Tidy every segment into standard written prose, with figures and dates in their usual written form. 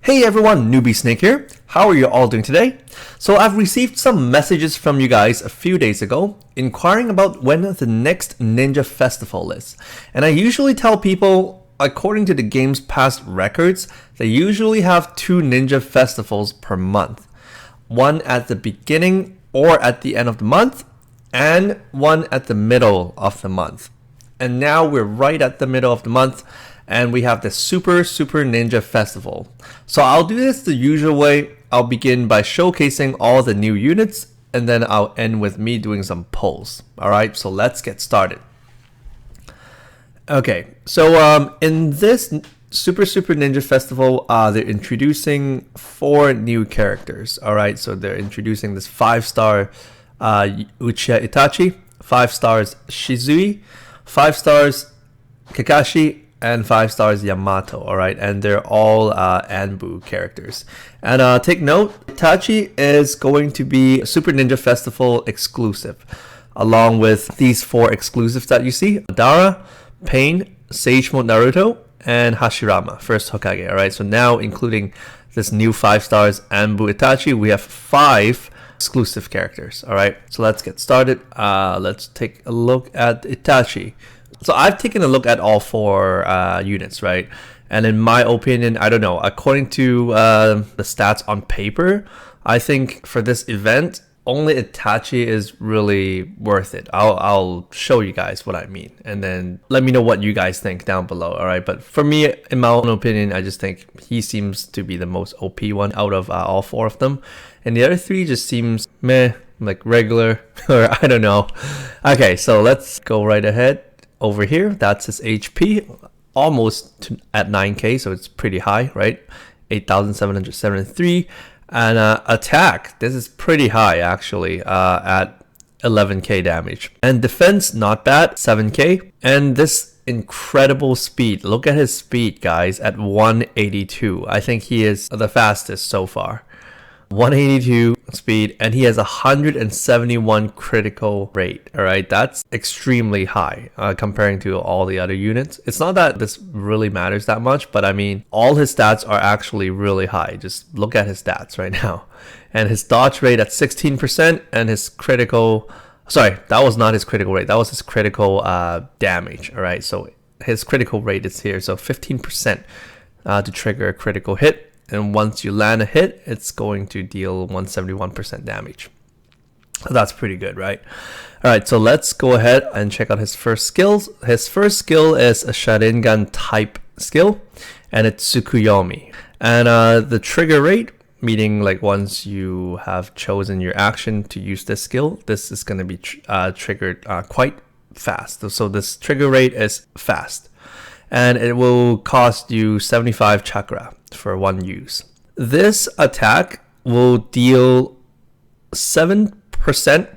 Hey everyone, Newbie Snake here. How are you all doing today? So I've received some messages from you guys a few days ago inquiring about when the next Ninja Festival is. And I usually tell people, according to the game's past records, they usually have 2 Ninja Festivals per month. One at the beginning or at the end of the month, and one at the middle of the month. And now we're right at the middle of the month, and we have the Super Ninja Festival. So I'll do this the usual way. I'll begin by showcasing all the new units, and then I'll end with me doing some polls. Alright, so let's get started. Okay, so in this Super Ninja Festival, they're introducing 4 new characters. Alright, so they're introducing this 5-star Uchiha Itachi, 5 stars Shisui, 5 stars Kakashi, and 5 stars Yamato, alright, and they're all Anbu characters. And take note, Itachi is going to be Super Ninja Festival exclusive, along with these 4 exclusives that you see: Madara, Pain, Sage Mode Naruto, and Hashirama, first Hokage, alright. So now, including this new 5 stars Anbu Itachi, we have 5 exclusive characters, alright. So let's get started. Let's take a look at Itachi. So I've taken a look at all 4 units, right? And in my opinion, I don't know, according to the stats on paper, I think for this event, only Itachi is really worth it. I'll show you guys what I mean, and then let me know what you guys think down below, alright? But for me, in my own opinion, I just think he seems to be the most OP one out of all 4 of them. And the other 3 just seems meh, like regular, or I don't know. Okay, so let's go right ahead. Over here, that's his HP, almost at 9k, so it's pretty high, right? 8,773. And attack, this is pretty high actually, at 11k damage. And defense, not bad, 7k. And this incredible speed, look at his speed, guys, at 182. I think he is the fastest so far. 182 speed, and he has 171 critical rate. All right, that's extremely high comparing to all the other units. It's not that this really matters that much, but I mean, all his stats are actually really high. Just look at his stats right now. And his dodge rate at 16%, and his critical, sorry, that was not his critical rate, that was his critical damage. All right, so his critical rate is here, so 15% to trigger a critical hit. And once you land a hit, it's going to deal 171% damage. So that's pretty good, right? All right, so let's go ahead and check out his first skills. His first skill is a Sharingan type skill, and it's Tsukuyomi. And the trigger rate, meaning like once you have chosen your action to use this skill, this is going to be triggered quite fast. So this trigger rate is fast, and it will cost you 75 chakra for 1 use. This attack will deal 7%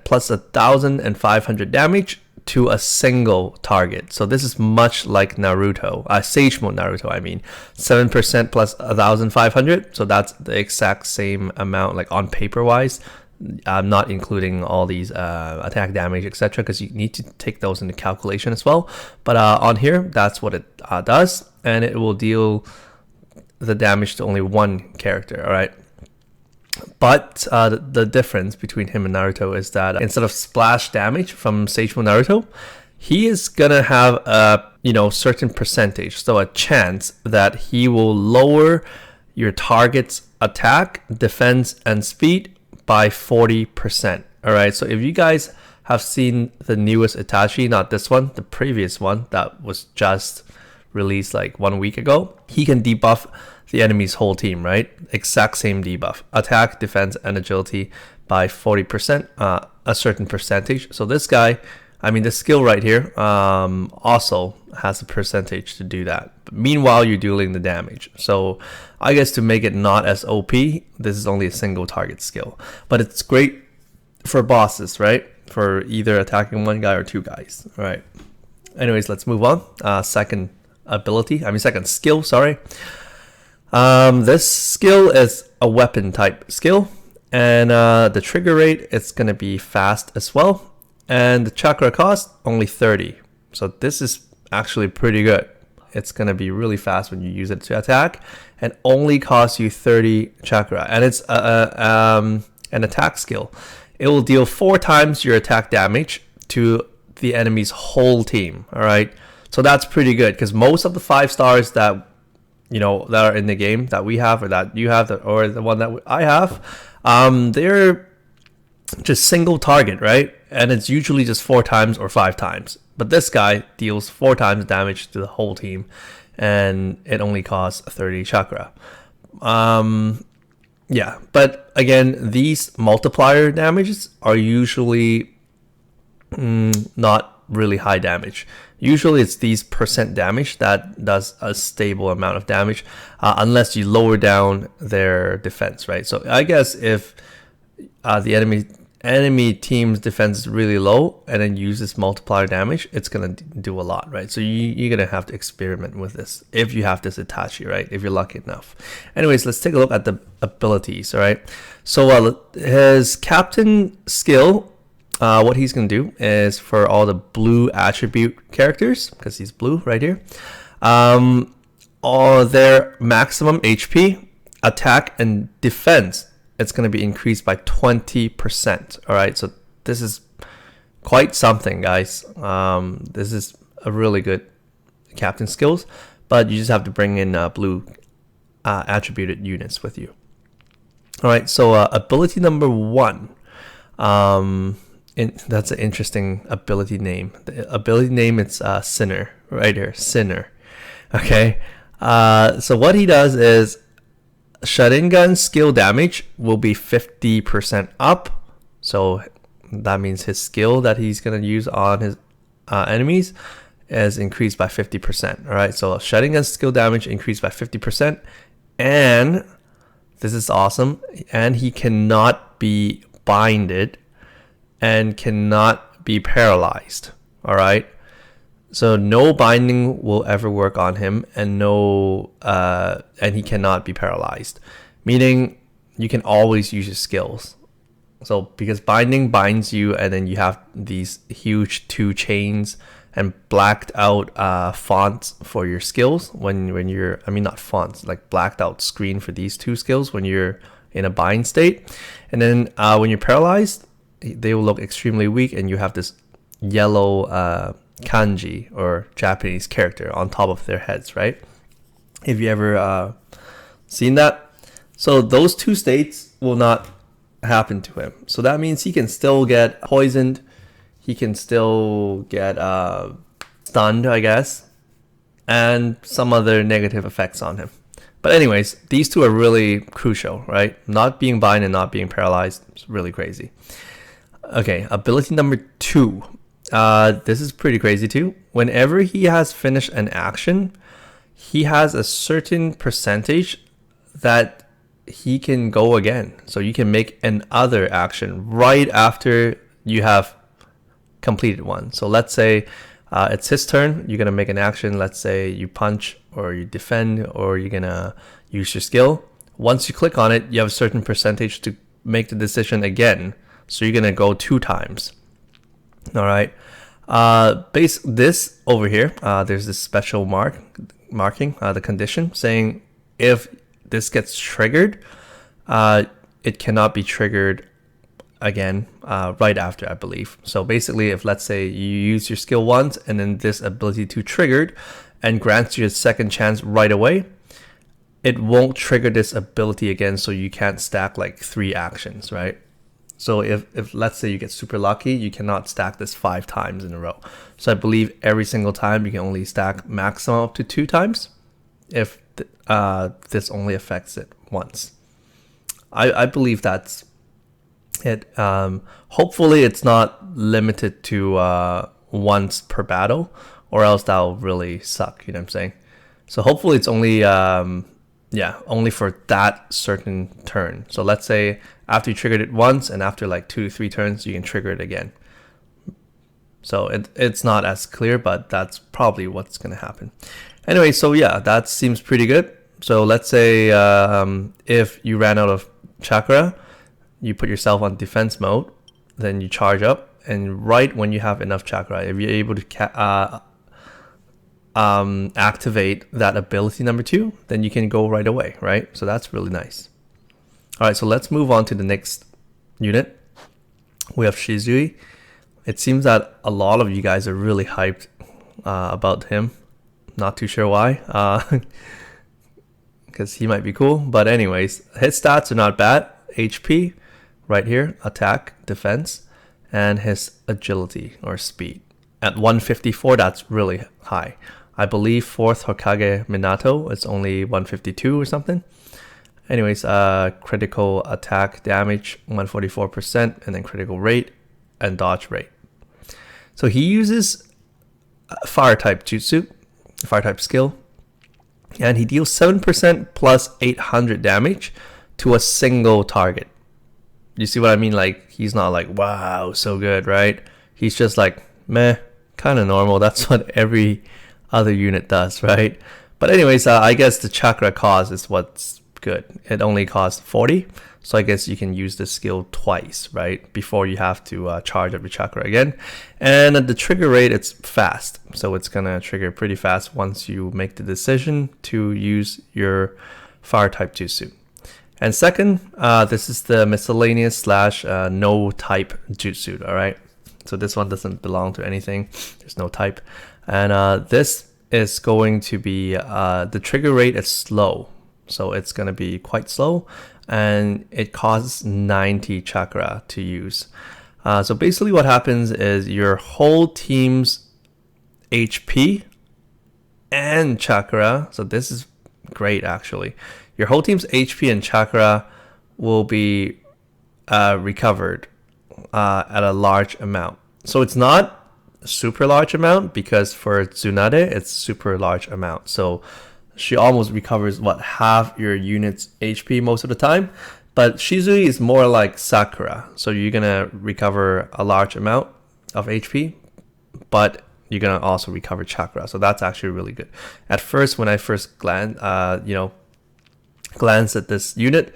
plus 1,500 damage to a single target. So this is much like Naruto, Sage Mode Naruto, I mean. 7% plus 1,500, so that's the exact same amount, like on paper wise. I'm not including all these attack damage, etc., because you need to take those into calculation as well. But on here, that's what it does, and it will deal the damage to only 1 character, alright? But the difference between him and Naruto is that instead of splash damage from Sage Mode Naruto, he is gonna have a certain percentage, so a chance that he will lower your target's attack, defense, and speed by 40%. Alright, so if you guys have seen the newest Itachi, not this one, the previous one that was just released like 1 week ago, he can debuff the enemy's whole team, right? Exact same debuff, attack, defense, and agility by 40%, a certain percentage. So this guy, I mean, this skill right here also has a percentage to do that. But meanwhile, you're dealing the damage. So I guess to make it not as OP, this is only a single target skill. But it's great for bosses, right? For either attacking 1 guy or 2 guys, all right? Anyways, let's move on. Second skill, sorry. This skill is a weapon type skill, and the trigger rate, it's going to be fast as well. And the chakra cost, only 30. So this is actually pretty good. It's going to be really fast when you use it to attack, and only costs you 30 chakra. And it's an attack skill. It will deal 4 times your attack damage to the enemy's whole team. All right, so that's pretty good, because most of the 5 stars that that are in the game that we have, or that you have, or the one that I have, they're just single target, right? And it's usually just 4 times or 5 times. But this guy deals 4 times damage to the whole team, and it only costs 30 chakra. Yeah, but again, these multiplier damages are usually not really high damage. Usually it's these percent damage that does a stable amount of damage, unless you lower down their defense, right? So I guess if the enemy team's defense is really low and then uses multiplier damage, it's gonna do a lot, right? So you're gonna have to experiment with this if you have this Itachi, right? If you're lucky enough. Anyways, let's take a look at the abilities. All right, so his captain skill, what he's gonna do is for all the blue attribute characters, because he's blue right here, all their maximum HP, attack, and defense, it's going to be increased by 20%. All right, so this is quite something, guys. This is a really good captain skills, but you just have to bring in blue attributed units with you. All right, so ability number 1. That's an interesting ability name. The ability name, it's Sinner, right here, Sinner. Okay, so what he does is Sharingan skill damage will be 50% up. So that means his skill that he's going to use on his enemies is increased by 50%. All right, so Sharingan skill damage increased by 50%. And this is awesome. And he cannot be binded and cannot be paralyzed. All right. So no binding will ever work on him, and and he cannot be paralyzed, meaning you can always use his skills. So because binding binds you, and then you have these huge 2 chains and blacked out fonts for your skills when you're, I mean not fonts, like blacked out screen for these 2 skills when you're in a bind state, and then when you're paralyzed, they will look extremely weak, and you have this yellow kanji or Japanese character on top of their heads, right? If you ever seen that. So those 2 states will not happen to him. So that means he can still get poisoned. He can still get stunned, I guess, and some other negative effects on him. But anyways, these 2 are really crucial, right? Not being bind and not being paralyzed is really crazy. Okay, ability number 2. This is pretty crazy too. Whenever he has finished an action, he has a certain percentage that he can go again. So you can make another action right after you have completed one. So let's say it's his turn. You're going to make an action. Let's say you punch or you defend or you're going to use your skill. Once you click on it, you have a certain percentage to make the decision again. So you're going to go 2 times. All right. This over here, there's this special marking, the condition saying if this gets triggered, it cannot be triggered again right after, I believe. So basically, if let's say you use your skill once and then this ability 2 triggered and grants you a second chance right away, it won't trigger this ability again, so you can't stack like 3 actions, right? So if let's say you get super lucky, you cannot stack this 5 times in a row. So I believe every single time you can only stack maximum up to 2 times if this only affects it once. I believe that's it. Hopefully it's not limited to once per battle, or else that'll really suck, you know what I'm saying? So hopefully it's only only for that certain turn. So let's say after you triggered it once, and after like 2 to 3 turns, you can trigger it again. So it's not as clear, but that's probably what's going to happen. Anyway, so yeah, that seems pretty good. So let's say if you ran out of chakra, you put yourself on defense mode, then you charge up, and right when you have enough chakra, if you're able to activate that ability number 2, then you can go right away, right? So that's really nice. All right, so let's move on to the next unit. We have Shisui. It seems that a lot of you guys are really hyped about him. Not too sure why, because he might be cool. But anyways, his stats are not bad. HP, right here, attack, defense, and his agility or speed. At 154, that's really high. I believe 4th Hokage Minato, it's only 152 or something. Anyways, critical attack damage, 144%, and then critical rate and dodge rate. So he uses fire type jutsu, fire type skill, and he deals 7% plus 800 damage to a single target. You see what I mean? Like, he's not like, wow, so good, right? He's just like, meh, kind of normal. That's what every other unit does, right? But anyways, I guess the chakra cost is what's good. It only costs 40, so I guess you can use this skill twice, right, before you have to charge up your chakra again. And the trigger rate, it's fast, so it's gonna trigger pretty fast once you make the decision to use your fire type jutsu. And second, this is the miscellaneous slash no type jutsu. All right, so this one doesn't belong to anything. There's no type, and this is going to be the trigger rate is slow. So it's going to be quite slow, and it costs 90 chakra to use. So basically what happens is your whole team's HP and chakra, so this is great actually, your whole team's HP and chakra will be recovered at a large amount. So it's not a super large amount, because for Tsunade it's super large amount. So she almost recovers half your unit's HP most of the time. But Shisui is more like Sakura, so you're gonna recover a large amount of HP, but you're gonna also recover chakra. So that's actually really good. At first, when I first glanced at this unit,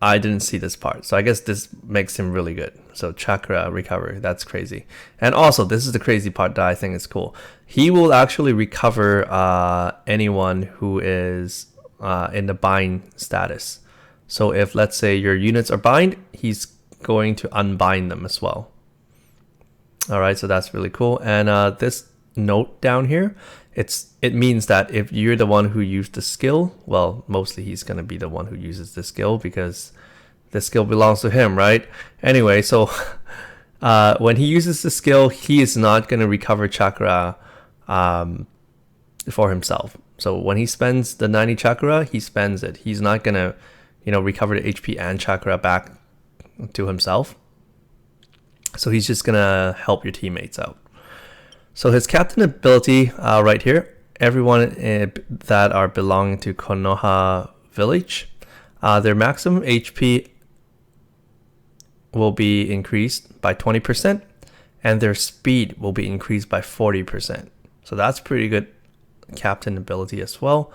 I didn't see this part. So I guess this makes him really good. So chakra recovery, that's crazy. And also, this is the crazy part that I think is cool. He will actually recover anyone who is in the bind status. So if, let's say, your units are bind, he's going to unbind them as well. All right, so that's really cool. And this note down here, it means that if you're the one who used the skill, well, mostly he's going to be the one who uses the skill, because the skill belongs to him, right? Anyway, so when he uses the skill, he is not going to recover chakra for himself. So when he spends the 90 chakra, he spends it. He's not going to, recover the HP and chakra back to himself. So he's just going to help your teammates out. So his captain ability right here, everyone that are belonging to Konoha village, their maximum HP will be increased by 20%, and their speed will be increased by 40%. So that's pretty good captain ability as well.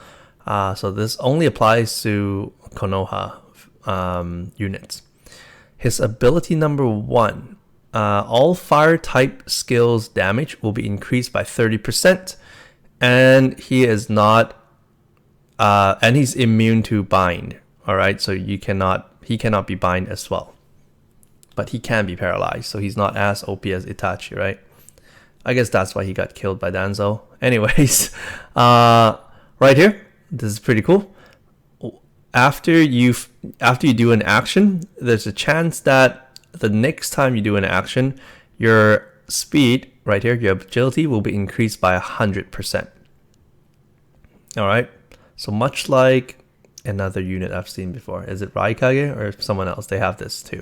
So this only applies to Konoha units. His ability number 1, all fire type skills damage will be increased by 30%, and he is not, and he's immune to bind. All right, so he cannot be bind as well, but he can be paralyzed. So he's not as OP as Itachi, right? I guess that's why he got killed by Danzo. Anyways, right here, this is pretty cool. After you do an action, there's a chance that the next time you do an action, your speed right here, your agility will be increased by 100%. All right, so much like another unit I've seen before. Is it Raikage or someone else? They have this too.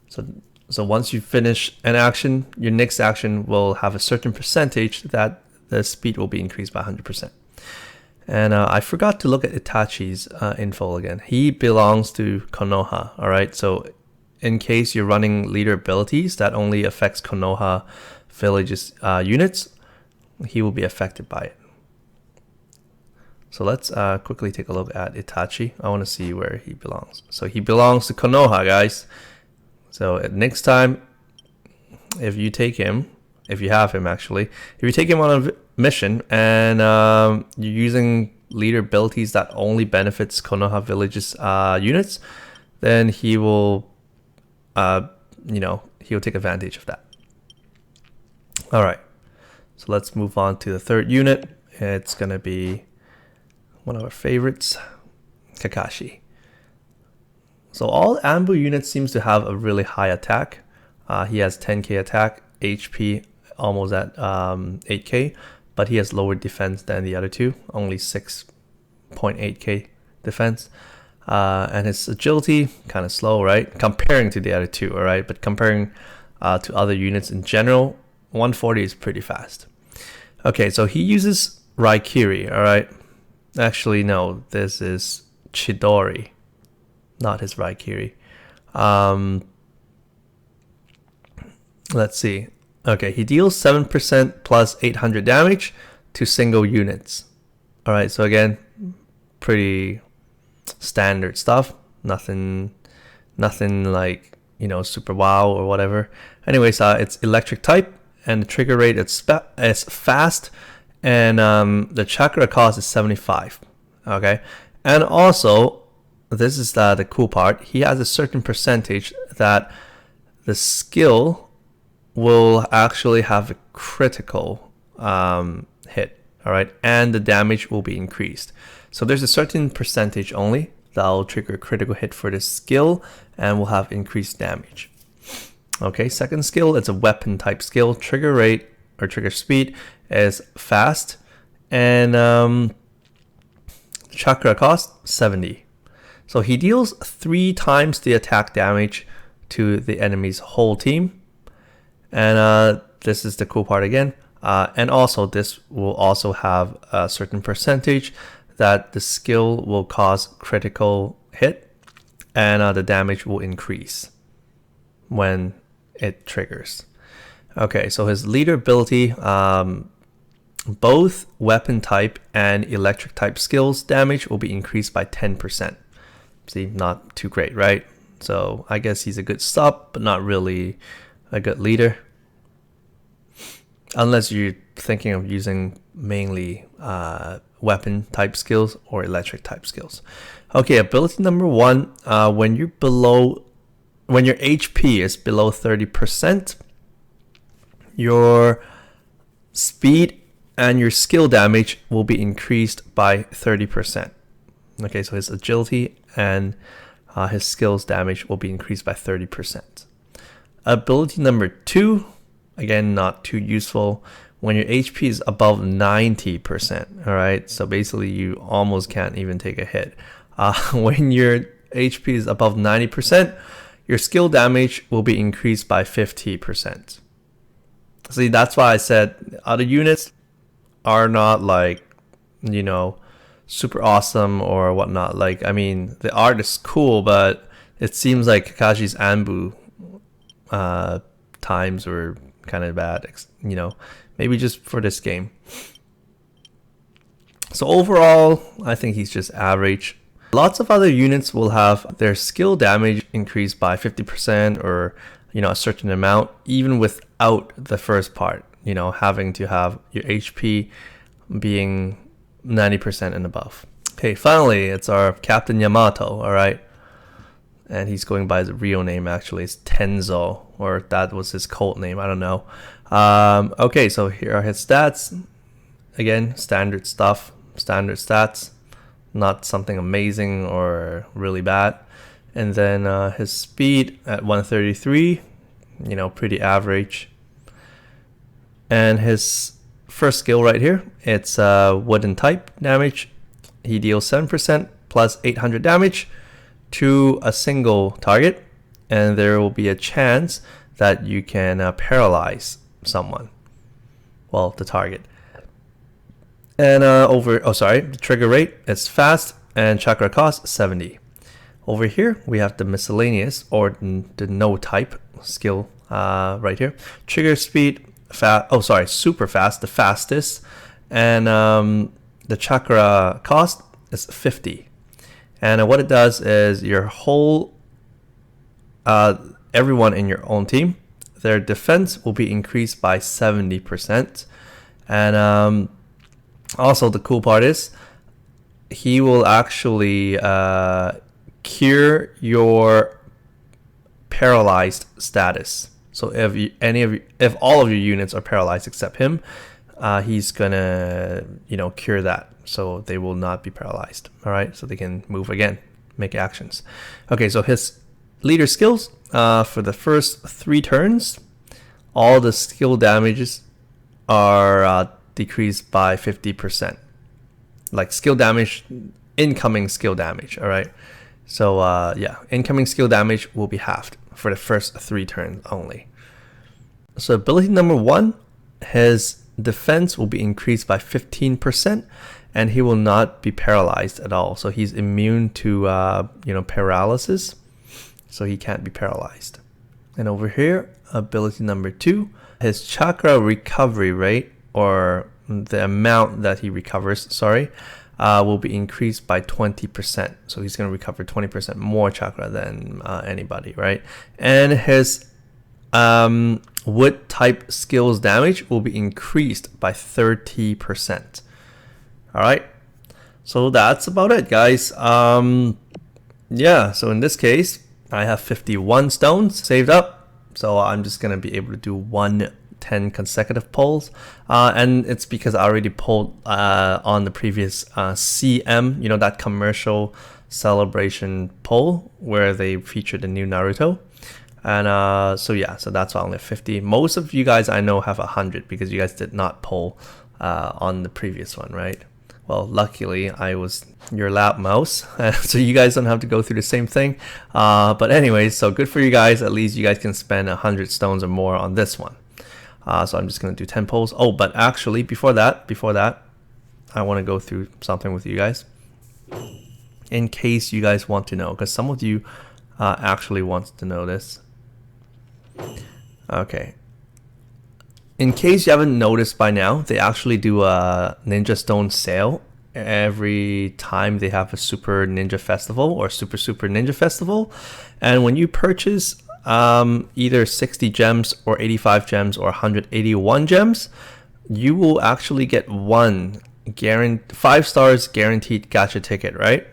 So once you finish an action, your next action will have a certain percentage that the speed will be increased by 100%. And I forgot to look at Itachi's info again. He belongs to Konoha, all right? So in case you're running leader abilities that only affects Konoha village's units, he will be affected by it. So let's quickly take a look at Itachi. I want to see where he belongs. So he belongs to Konoha, guys. So next time, if you take him, if you have him actually, if you take him on a mission and you're using leader abilities that only benefits Konoha Village's units, then he will, he'll take advantage of that. All right, so let's move on to the third unit. It's gonna be one of our favorites, Kakashi. So all Anbu units seems to have a really high attack. He has 10k attack, HP almost at 8k, but he has lower defense than the other two, only 6.8k defense. And his agility, kind of slow, right? Comparing to the other two, all right? But comparing to other units in general, 140 is pretty fast. Okay, so he uses Raikiri, all right? Actually, no, this is Chidori, not his Raikiri. Let's see. Okay, he deals 7% plus 800 damage to single units. All right, so again, pretty standard stuff. Nothing like, super wow or whatever. Anyways, it's electric type, and the trigger rate is fast, and the chakra cost is 75. Okay, and also this is the cool part. He has a certain percentage that the skill will actually have a critical hit, all right, and the damage will be increased. So there's a certain percentage only that will trigger a critical hit for this skill and will have increased damage. Okay, second skill, it's a weapon type skill. Trigger rate or trigger speed is fast, and chakra cost 70. So he deals 3 times the attack damage to the enemy's whole team. And this is the cool part again. And also this will also have a certain percentage that the skill will cause critical hit, and the damage will increase when it triggers. Okay, so his leader ability, both weapon type and electric type skills damage will be increased by 10%. See, not too great, right? So I guess he's a good sub, but not really a good leader, unless you're thinking of using mainly weapon type skills or electric type skills. Okay, ability number 1, when your HP is below 30%, your speed and your skill damage will be increased by 30%. Okay, so his agility and his skills damage will be increased by 30%. Ability number 2, again, not too useful. When your HP is above 90%, all right? So basically you almost can't even take a hit. When your HP is above 90%, your skill damage will be increased by 50%. See, that's why I said other units are not like, super awesome or whatnot. Like, I mean, the art is cool, but it seems like Kakashi's Anbu times were kind of bad, maybe just for this game. So overall, I think he's just average. Lots of other units will have their skill damage increased by 50% or, a certain amount, even without the first part, having to have your HP being 90% and above. Okay, finally, it's our Captain Yamato, all right? And he's going by his real name, actually. It's Tenzo, or that was his code name, I don't know. Okay, so here are his stats. Again, standard stuff, standard stats. Not something amazing or really bad. And then his speed at 133, pretty average. And his first skill right here, it's wooden type damage. He deals 7% plus 800 damage to a single target, and there will be a chance that you can paralyze someone, well, the target. And the trigger rate is fast, and chakra cost 70. Over here we have the miscellaneous, or the no type skill right here. Trigger speed super fast, the fastest, and the chakra cost is 50. And what it does is your whole everyone in your own team, their defense will be increased by 70%, And also the cool part is he will actually cure your paralyzed status. So if all of your units are paralyzed except him, he's gonna cure that, so they will not be paralyzed. All right, so they can move again, make actions. Okay, so his leader skills for the first 3 turns, all the skill damages are decreased by 50%. Like skill damage, incoming skill damage. All right, so yeah, incoming skill damage will be halved for the first 3 turns only. So ability number 1, his defense will be increased by 15%, and he will not be paralyzed at all. So he's immune to paralysis, so he can't be paralyzed. And over here, ability number 2, his chakra recovery rate, or the amount that he recovers, will be increased by 20%. So he's going to recover 20% more chakra than anybody, right? And his wood type skills damage will be increased by 30%. All right, so that's about it, guys. Yeah, so in this case, I have 51 stones saved up, so I'm just gonna be able to do 10 consecutive pulls, and it's because I already pulled on the previous CM, that commercial celebration pull where they featured the new Naruto. And so yeah, so that's why I only have 50. Most of you guys I know have 100 because you guys did not pull on the previous one, right? Well, luckily I was your lap mouse, so you guys don't have to go through the same thing. But anyways, so good for you guys. At least you guys can spend 100 stones or more on this one. So I'm just gonna do 10 pulls. Oh, but actually before that, I want to go through something with you guys, in case you guys want to know, because some of you actually wants to know this. Okay. In case you haven't noticed by now, they actually do a Ninja Stone sale every time they have a Super Ninja Festival or Super Ninja Festival. And when you purchase either 60 gems or 85 gems or 181 gems, you will actually get 5 stars guaranteed gacha ticket, right?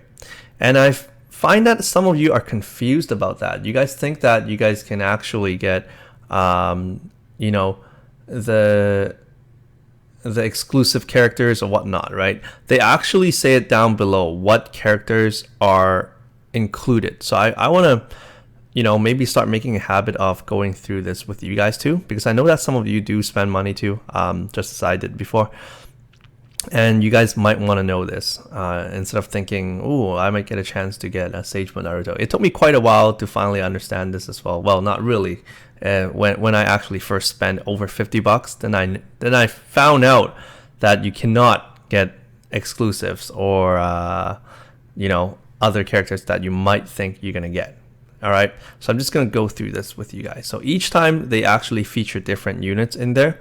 And I find that some of you are confused about that. You guys think that you guys can actually get the exclusive characters or whatnot, right? They actually say it down below what characters are included. So I want to maybe start making a habit of going through this with you guys too, because I know that some of you do spend money too, just as I did before. And you guys might want to know this instead of thinking, oh, I might get a chance to get a Sage Mode Naruto. It took me quite a while to finally understand this as well. Well, not really. When I actually first spent over $50, then I found out that you cannot get exclusives or other characters that you might think you're gonna get. All right, so I'm just gonna go through this with you guys. So each time they actually feature different units in there.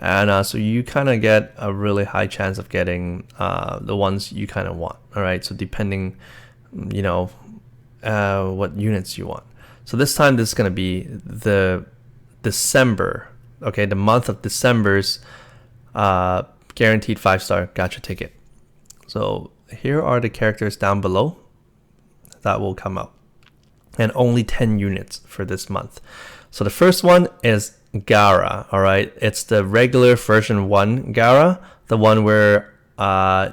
And so you kind of get a really high chance of getting the ones you kind of want. All right, so depending, what units you want. So this time this is going to be the December, okay, the month of December's guaranteed 5-star gacha ticket. So here are the characters down below that will come out. And only 10 units for this month. So the first one is Gara, all right? It's the regular version 1 Gara, the one where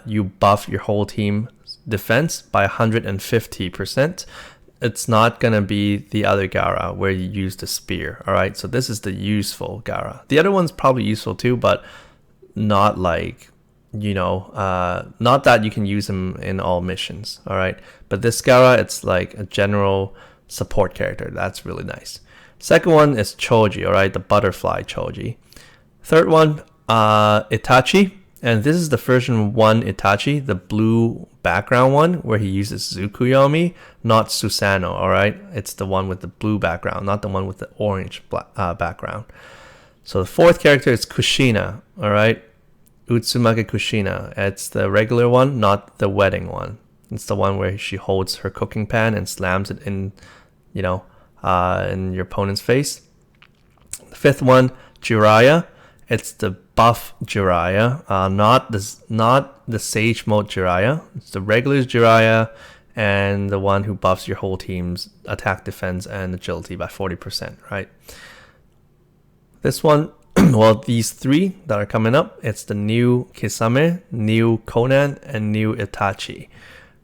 you buff your whole team defense by 150%. It's not gonna be the other Gara where you use the spear, all right? So this is the useful Gara. The other one's probably useful too, but not like, not that you can use them in all missions, all right? But this Gara, it's like a general support character. That's really nice. Second one is Choji, all right, the butterfly Choji. Third one, Itachi, and this is the version 1 Itachi, the blue background one where he uses Tsukuyomi, not Susanoo, all right? It's the one with the blue background, not the one with the orange background. So the fourth character is Kushina, all right? Utsumaki Kushina. It's the regular one, not the wedding one. It's the one where she holds her cooking pan and slams it in, in your opponent's face. The fifth one, Jiraiya, It's the buff Jiraiya, not the Sage Mode Jiraiya. It's the regular Jiraiya, and the one who buffs your whole team's attack, defense, and agility by 40%, right? This one, well, these three that are coming up, it's the new Kisame, new Conan, and new Itachi.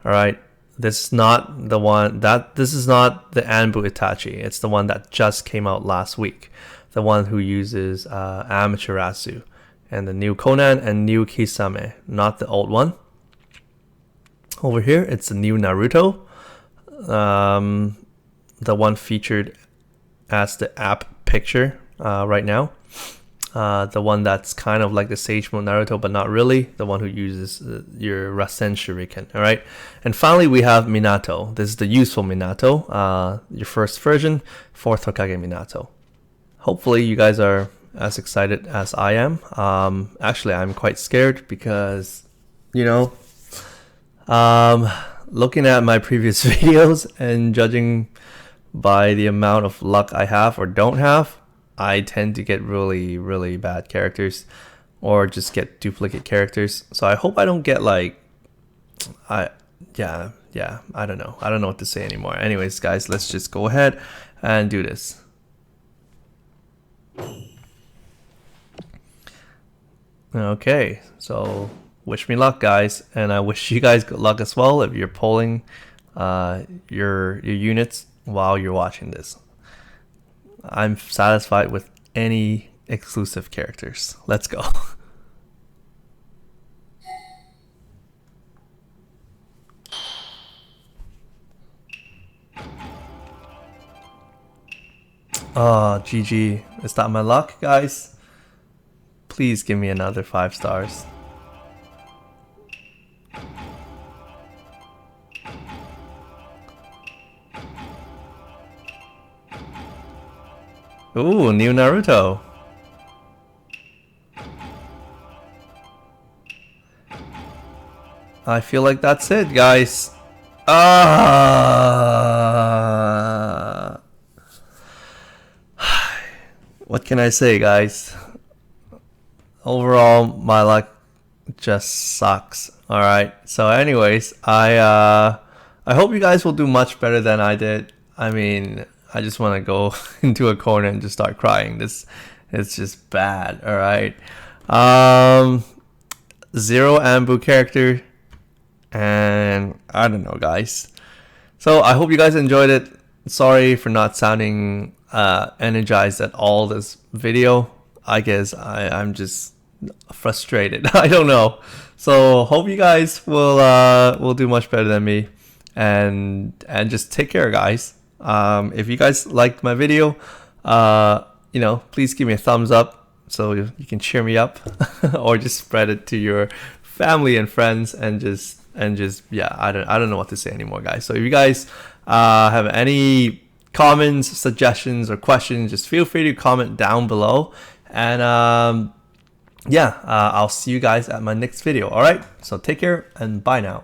All right, this is not the one that this is not the Anbu Itachi. It's the one that just came out last week, the one who uses Amaterasu, and the new Conan and new Kisame, not the old one. Over here, it's the new Naruto, the one featured as the app picture right now. The one that's kind of like the Sage Mode Naruto, but not really. The one who uses your Rasen Shuriken. All right. And finally, we have Minato. This is the useful Minato, your first version, 4th Hokage Minato. Hopefully, you guys are as excited as I am. Actually, I'm quite scared because, you know, looking at my previous videos and judging by the amount of luck I have or don't have, I tend to get really, really bad characters or just get duplicate characters. So I hope I don't get like, I don't know. I don't know what to say anymore. Anyways, guys, let's just go ahead and do this. Okay, so wish me luck, guys, and I wish you guys good luck as well if you're polling your units while you're watching this. I'm satisfied with any exclusive characters. Let's go. Oh, GG. Is that my luck, guys? Please give me another 5 stars. Ooh, new Naruto. I feel like that's it, guys. What can I say, guys? Overall, my luck just sucks. All right. So, anyways, I hope you guys will do much better than I did. I mean, I just want to go into a corner and just start crying. It's just bad. All right. 0 Anbu character, and I don't know, guys. So I hope you guys enjoyed it. Sorry for not sounding energized at all this video. I guess I'm just frustrated. I don't know. So hope you guys will do much better than me, and just take care, guys. If you guys liked my video, you know, please give me a thumbs up so you can cheer me up, or just spread it to your family and friends, and just yeah, I don't know what to say anymore, guys. So if you guys have any comments, suggestions, or questions, just feel free to comment down below, and yeah, I'll see you guys at my next video. All right, so take care and bye now.